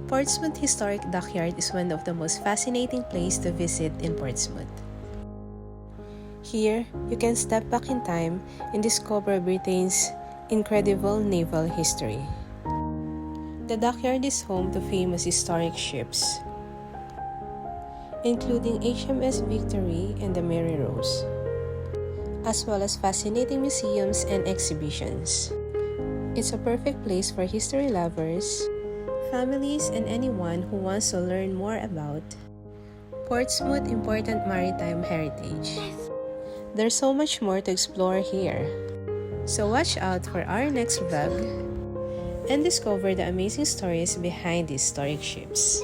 Portsmouth Historic Dockyard is one of the most fascinating places to visit in Portsmouth. Here, you can step back in time and discover Britain's incredible naval history. The dockyard is home to famous historic ships, including HMS Victory and the Mary Rose, as well as fascinating museums and exhibitions. It's a perfect place for history lovers, families, and anyone who wants to learn more about Portsmouth's important maritime heritage. There's so much more to explore here, so watch out for our next vlog and discover the amazing stories behind these historic ships.